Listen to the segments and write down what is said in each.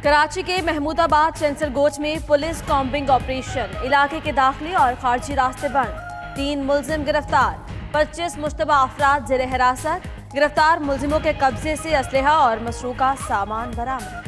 कराची के महमूदाबाद सेंसर गोच में police combing operation, इलाके के दाखिली और खारजी रास्ते बंद, 3 मुलजिम गिरफ्तार, 25 मुश्तबा अफराद जेर हिरासत, गिरफ्तार मुलजिमों के कब्जे से असलहा और मसरूका सामान बरामद।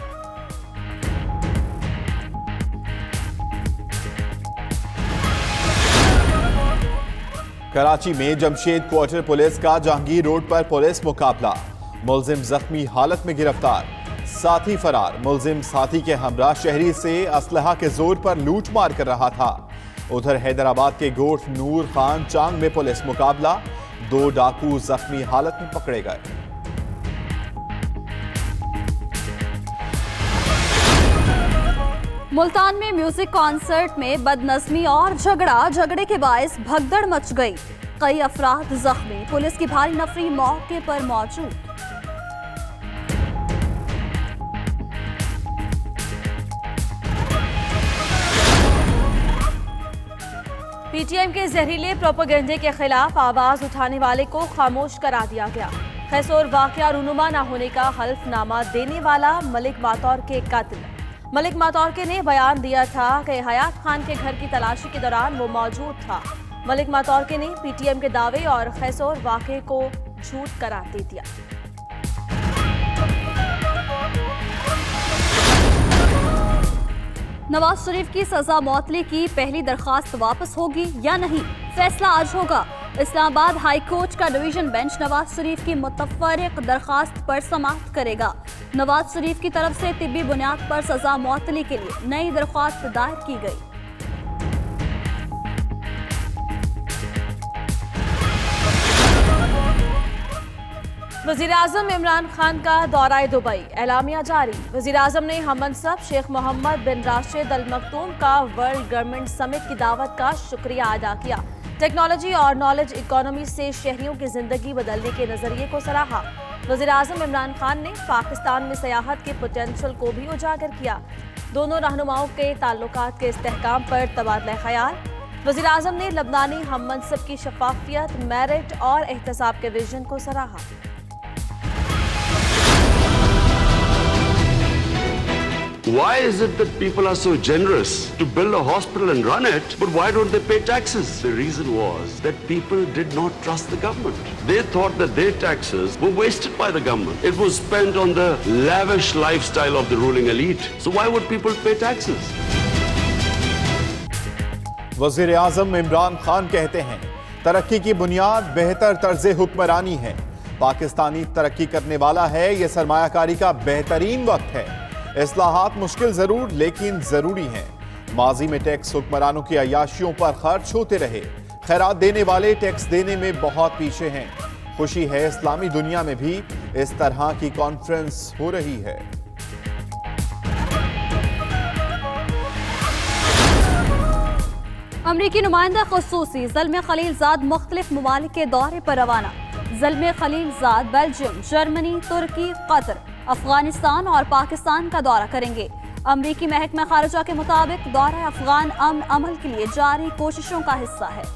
कराची में जमशेद क्वार्टर पुलिस का जहांगीर रोड पर पुलिस मुकाबला, मुलजिम जख्मी हालत में गिरफ्तार, साथी फरार। मुलजिम साथी के हमरा शहरी से असलहा के जोर पर लूट मार कर रहा था। उधर हैदराबाद के गोठ नूर खान चांग में पुलिस मुकाबला, 2 डाकू जख्मी हालत में पकड़े गए। मुल्तान में म्यूजिक कॉन्सर्ट में बदनज़मी और झगड़े के बायस भगदड़ मच गई, कई अफराद जख्मी, पुलिस की भारी नफरी मौके पर मौजूद। पीटीएम के जहरीले प्रोपेगेंडे के खिलाफ आवाज उठाने वाले को खामोश करा दिया गया। खैसोर वाकया रूनुमा न होने का हल्फनामा देने वाला मलिक मातौर के कत्ल। मलिक मातौरके ने बयान दिया था कि हयात खान के घर की तलाशी के दौरान वो मौजूद था। मलिक मातौरके ने पीटीएम के दावे और खैसोर वाकये को झूठ करार दे दिया। नवाज शरीफ की सजा मौतली की पहली दरखास्त वापस होगी या नहीं, फैसला आज होगा। इस्लामाबाद हाई कोर्ट का डिवीजन बेंच नवाज शरीफ की मुतफ़र्रिक़ दरखास्त पर समाअत करेगा। नवाज शरीफ की तरफ से तिब्बी बुनियाद पर सजा मौतली के लिए नई दरखास्त दायर की गई। वज़ीर-ए-आज़म इमरान खान का दौरा दुबई, एलामिया जारी। वज़ीर-ए-आज़म ने हममनसब शेख मोहम्मद बिन राशिद अल मखदूम का वर्ल्ड गवर्नमेंट समिट की दावत का शुक्रिया अदा किया। टेक्नोलॉजी और नॉलेज इकोनॉमी से शहरियों की जिंदगी बदलने के नजरिए को सराहा। वज़ीर-ए-आज़म इमरान खान ने पाकिस्तान में सियाहत के पोटेंशियल को भी उजागर किया। दोनों रहनुमाओं के ताल्लुकात के इस्तेहकाम पर तबादला ख्याल। वज़ीर-ए-आज़म ने लबनानी हममनसब की शफाफियत, मेरिट और एहतसाब के विजन को सराहा। Why is it that people are so generous to build a hospital and run it, but why don't they pay taxes? The reason was that people did not trust the government. They thought that their taxes were wasted by the government. It was spent on the lavish lifestyle of the ruling elite. So why would people pay taxes? वज़ीर-ए-आज़म इमरान खान कहते हैं, तरक्की की बुनियाद बेहतर तर्ज़े हुक्मरानी है। पाकिस्तानी तरक्की करने वाला है, यह सरमायाकारी का बेहतरीन वक्त है। इस्लाहात मुश्किल जरूर लेकिन जरूरी हैं। माजी में टैक्स हुक्मरानों की अय्याशियों पर खर्च होते रहे, खैरात देने वाले टैक्स देने में बहुत पीछे हैं। खुशी है इस्लामी दुनिया में भी इस तरह की कॉन्फ्रेंस हो रही है। अमरीकी नुमाइंदा ख़ुसूसी ज़ल्मे खलीलज़ाद मुख्तलिफ ममालिक के दौरे पर रवाना। ज़ल्मे खलीलज़ाद बेल्जियम, जर्मनी, तुर्की, कतर, अफगानिस्तान और पाकिस्तान का दौरा करेंगे। अमरीकी महकमा खारजा के मुताबिक दौरा अफगान अमन अमल के लिए जारी कोशिशों का हिस्सा है।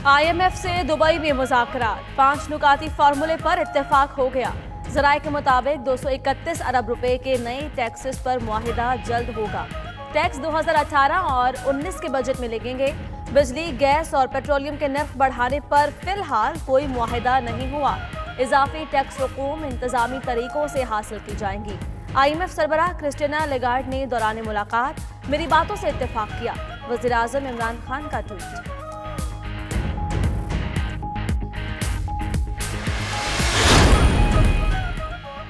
IMF से दुबई में मुज़ाकरात, 5 नुकाती फार्मूले पर इत्तेफाक हो गया। ज़राए के मुताबिक 231 अरब रुपए के नए टैक्सेस पर मुआहिदा जल्द होगा। टैक्स 2018 और 19 के बजट में लगेंगे। बिजली, गैस और पेट्रोलियम के नर्ख बढ़ाने पर फिलहाल कोई मुआहिदा नहीं हुआ। इजाफी टैक्स रकूम इंतजामी तरीकों से हासिल की जाएंगी। IMF सरबराह क्रिस्टिना लेगार्ड ने दौरान मुलाकात मेरी बातों से इत्तेफाक किया। वज़ीर-ए-आज़म इमरान खान का ट्वीट।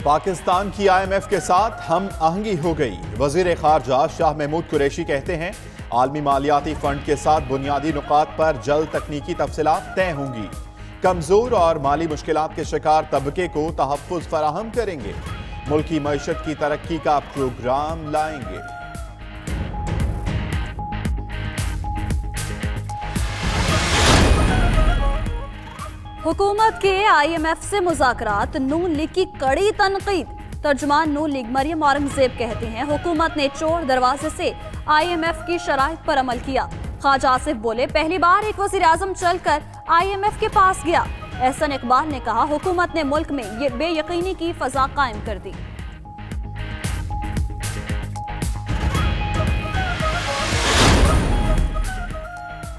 पाकिस्तान की IMF के साथ हम आहंगी हो गई। वजीर खारजा शाह महमूद कुरैशी कहते हैं, आलमी मालियाती फंड के साथ बुनियादी नुकात पर जल्द तकनीकी तफसीलात तय होंगी। कमजोर और माली मुश्किलात के शिकार तबके को तहफ़्फ़ुज़ फराहम करेंगे। मुल्की मईशत की तरक्की का प्रोग्राम लाएंगे। हुकूमत के IMF से मुज़ाकरात, नून लीग की कड़ी तनकीद। तर्जुमान नून लीग मरियम औरंगजेब कहती हैं, हुकूमत ने चोर दरवाजे से IMF की शराइत पर अमल किया। ख्वाजा आसिफ बोले, पहली बार एक वज़ीर आज़म चलकर IMF के पास गया। एहसन इकबाल ने कहा, हुकूमत ने मुल्क में ये बेयकीनी की फजा कायम कर दी।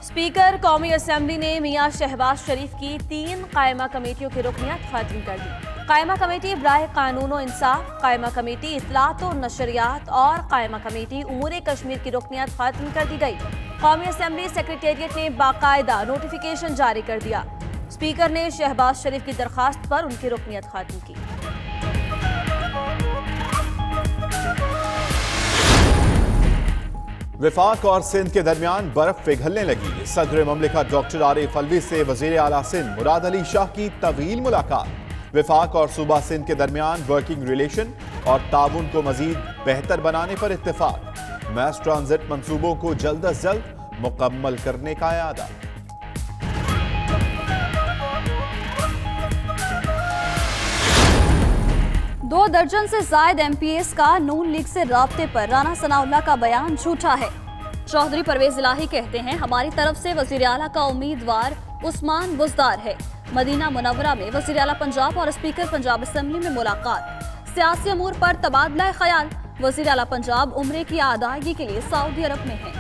स्पीकर कौमी असेंबली ने मियां शहबाज शरीफ की 3 कायमा कमेटियों की रुकनियत खत्म कर दी। कायमा कमेटी बराए कानून और इंसाफ, कायमा कमेटी इत्तलात और नशरियात और कायमा कमेटी उमूर कश्मीर की रुकनियत खत्म कर दी गई। कौमी असेंबली सेक्रेटेरिएट ने बाकायदा नोटिफिकेशन जारी कर दिया। स्पीकर ने शहबाज शरीफ की दरखास्त पर उनकी रुकनियत खत्म की। विफाक और सिंध के दरमियान बर्फ पिघलने लगी। सदर ममलिकत डॉक्टर आरिफ अलवी से वजीर आला सिंध मुराद अली शाह की तवील मुलाकात। विफाक और सूबा सिंध के दरमियान वर्किंग रिलेशन और ताउन को मजीद बेहतर बनाने पर इत्तेफाक। मैस ट्रांजिट मंसूबों को जल्द अज जल्द मुकम्मल करने का इरादा। 2 दर्जन से जायद MPs का नून लीग से राब्ते पर राना सनाउल्लाह का बयान झूठा है। चौधरी परवेज इलाही कहते हैं, हमारी तरफ से वजीर आला का उम्मीदवार उस्मान बुज़दार है। मदीना मुनव्वरा में वजीर आला पंजाब और स्पीकर पंजाब असेंबली में मुलाकात। सियासी अमूर पर तबादला ख्याल। वजीर आला पंजाब उम्रे की अदायगी के लिए सऊदी अरब में है।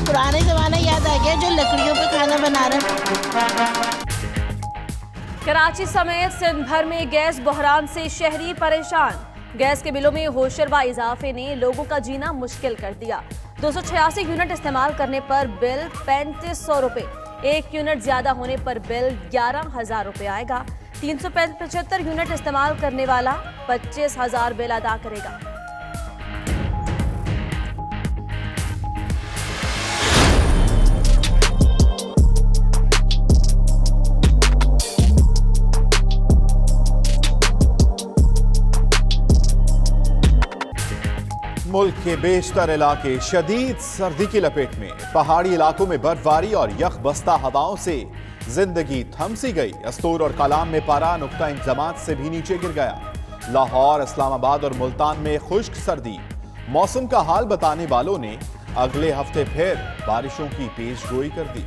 पुराने जमाना याद आ गया जो लकड़ियों पे खाना बना रहे। कराची समेत सिंध भर में गैस बहरान से शहरी परेशान। गैस के बिलों में होशरबा इजाफे ने लोगों का जीना मुश्किल कर दिया। 286 यूनिट इस्तेमाल करने पर बिल 3500 रुपए, 1 यूनिट ज्यादा होने पर बिल 11,000 रुपए आएगा। 375 यूनिट इस्तेमाल करने वाला 25,000 बिल अदा करेगा। मुल्क के बेशतर इलाके शदीद सर्दी की लपेट में। पहाड़ी इलाकों में बर्फबारी और यख बस्ता हवाओं से जिंदगी थम सी गई। अस्तूर और कलाम में पारा नुक्ता इंतजामात से भी नीचे गिर गया। लाहौर, इस्लामाबाद और मुल्तान में खुश्क सर्दी। मौसम का हाल बताने वालों ने अगले हफ्ते फिर बारिशों की पेशगोई कर दी।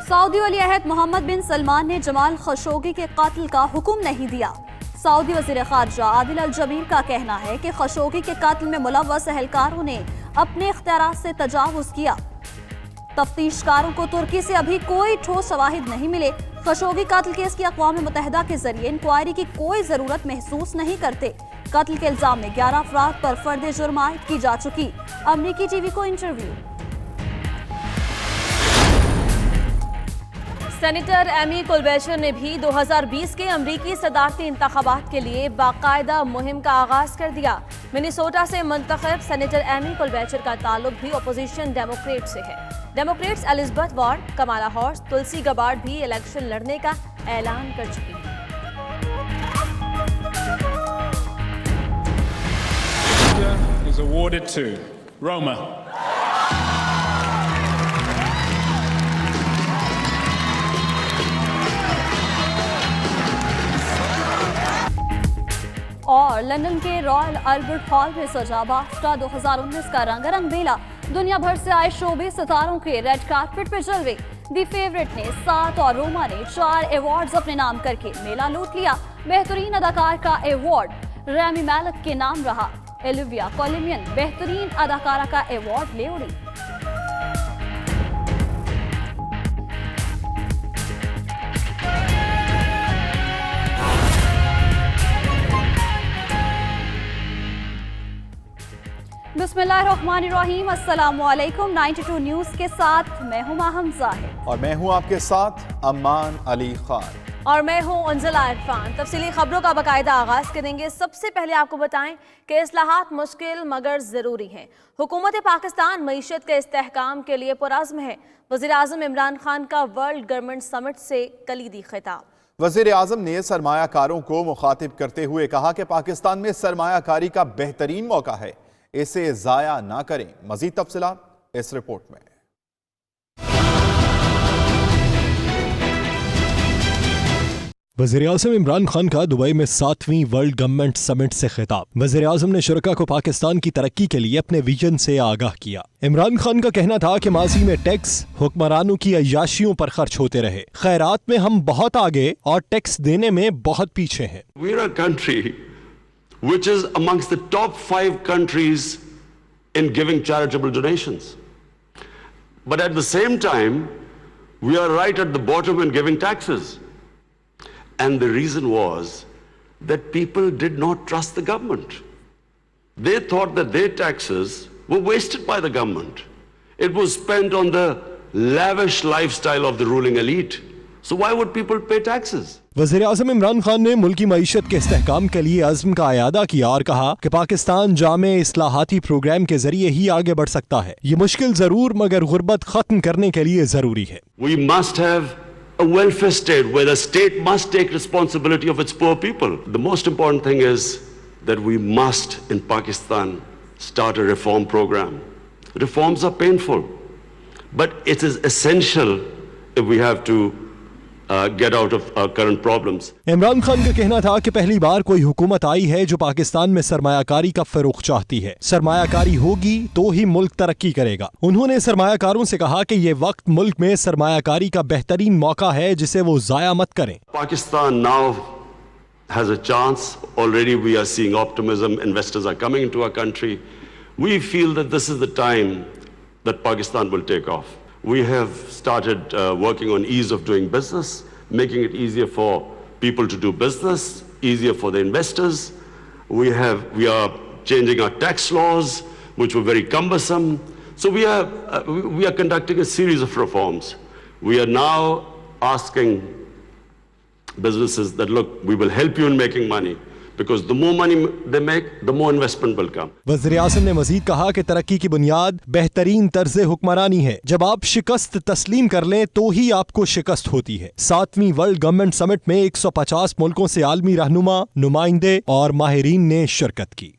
सऊदी वली अहद मोहम्मद बिन सलमान ने जमाल खशोगी के कत्ल का हुक्म नहीं दिया। सऊदी वज़ीर ख़ारजा आदिल अल जबीर का कहना है कि खशोगी के कत्ल में मुलव्वस एहलकारों ने अपने इख्तियारात से तजावुज़ किया। तफ्तीशकारों को तुर्की से अभी कोई ठोस शवाहिद नहीं मिले। खशोगी कत्ल केस की अक़वाम मुत्तहिदा के जरिए इंक्वायरी की कोई जरूरत महसूस नहीं करते। कत्ल के इल्जाम में 11 अफराद पर फर्द जुर्म आयद की जा चुकी। अमरीकी टीवी को इंटरव्यू। सेनेटर एमी कुलबैचर ने भी 2020 के अमरीकी सदारती इंतखाबात के लिए बाकायदा मुहिम का आगाज कर दिया। मिनेसोटा से मुंतखब सेनेटर एमी कुलबैचर का ताल्लुक भी अपोजिशन डेमोक्रेट से है। Democrats Elizabeth Ward, Kamala Harris, Tulsi Gabbard भी इलेक्शन लड़ने का ऐलान कर चुकी हैं। is awarded to Roma. और लंदन के रॉयल अल्बर्ट हॉल में सजा बाफ्टा 2019 का रंगारंग मेला। दुनिया भर से आए शोबे सितारों के रेड कार्पेट पे जलवे। दी फेवरेट ने 7 और रोमा ने 4 अवार्ड्स अपने नाम करके मेला लूट लिया। बेहतरीन अदाकार का अवार्ड रैमी मालिक के नाम रहा। ओलिविया कोलिमियन बेहतरीन अदाकारा का अवार्ड ले उड़ी। बिस्मिल्लाहिर्रहमानिर्रहीम, अस्सलामुअलैकुम। 92 न्यूज़ के साथ मैं हूं माहम जाहिद और मैं हूं आपके साथ अम्मान अली खान। और मैं हूं अंजला इरफान। तफसीली खबरों का बाकायदा आगाज करेंगे। सबसे पहले आपको बताएं कि इस्लाहात मुश्किल मगर ज़रूरी हैं। हुकूमत पाकिस्तान मईशत के इस्तेहकाम के लिए पुरअज़्म है। वज़ीर आज़म इमरान खान का वर्ल्ड गवर्नमेंट समिट से कलीदी खिताब। वज़ीर आज़म ने सरमायाकारों को मुखातिब करते हुए कहा कि पाकिस्तान में सरमायाकारी का बेहतरीन मौका है, इसे ज़ाया ना करें। मज़ीद तफसीलात इस रिपोर्ट में। वज़ीर-ए-आज़म इमरान खान का दुबई में 7वीं वर्ल्ड गवर्नमेंट समिट से खिताब। वज़ीर-ए-आज़म ने शुरका को पाकिस्तान की तरक्की के लिए अपने विजन से आगाह किया। इमरान खान का कहना था कि माजी में टैक्स हुक्मरानों की अय्याशियों पर खर्च होते रहे। खैरात में हम बहुत आगे और टैक्स देने में बहुत पीछे हैं। We are a country which is amongst the top 5 countries in giving charitable donations. But at the same time, we are right at the bottom in giving taxes. And the reason was that people did not trust the government. They thought that their taxes were wasted by the government. It was spent on the lavish lifestyle of the ruling elite. So why would people pay taxes? वज़ीर-ए-आज़म इमरान खान ने मुल्की मईशत के इस्तेहकाम के लिए अज़्म का अयादा किया और कहा कि पाकिस्तान जामे इस्लाहाती प्रोग्राम के जरिए ही आगे बढ़ सकता है। ये मुश्किल जरूर मगर गुर्बत खत्म करने के लिए जरूरी है। We must have a welfare state where the state must take responsibility of its poor people. The most important thing is that we must in Pakistan start a reform program. Reforms are painful, but it is essential if we have to get out of our current problems. Imran Khan का कहना था कि पहली बार कोई हुकूमत आई है जो पाकिस्तान में सरमायाकारी का फरोग चाहती है। सरमायाकारी होगी तो ही मुल्क तरक्की करेगा। उन्होंने सरमायाकारों से कहा कि ये वक्त मुल्क में सरमायाकारी का बेहतरीन मौका है जिसे वो जाया मत करें। Pakistan now has a chance. Already we are seeing optimism. Investors are coming into our country. We feel that this is the time that Pakistan will take off. We have started working on ease of doing business, making it easier for people to do business, easier for the investors. We are changing our tax laws, which were very cumbersome. So we are conducting a series of reforms. We are now asking businesses that, look, we will help you in making money. Because the more money they make, the more investment will come. वज़ीर-ए-आज़म ने मजीद कहा कि तरक्की की बुनियाद बेहतरीन तर्ज़े हुक्मरानी है। जब आप शिकस्त तस्लीम कर लें तो ही आपको शिकस्त होती है। 7वीं वर्ल्ड गवर्नमेंट समिट में 150 मुल्कों से आलमी रहनुमा, नुमाइंदे और माहिरीन ने शिरकत की।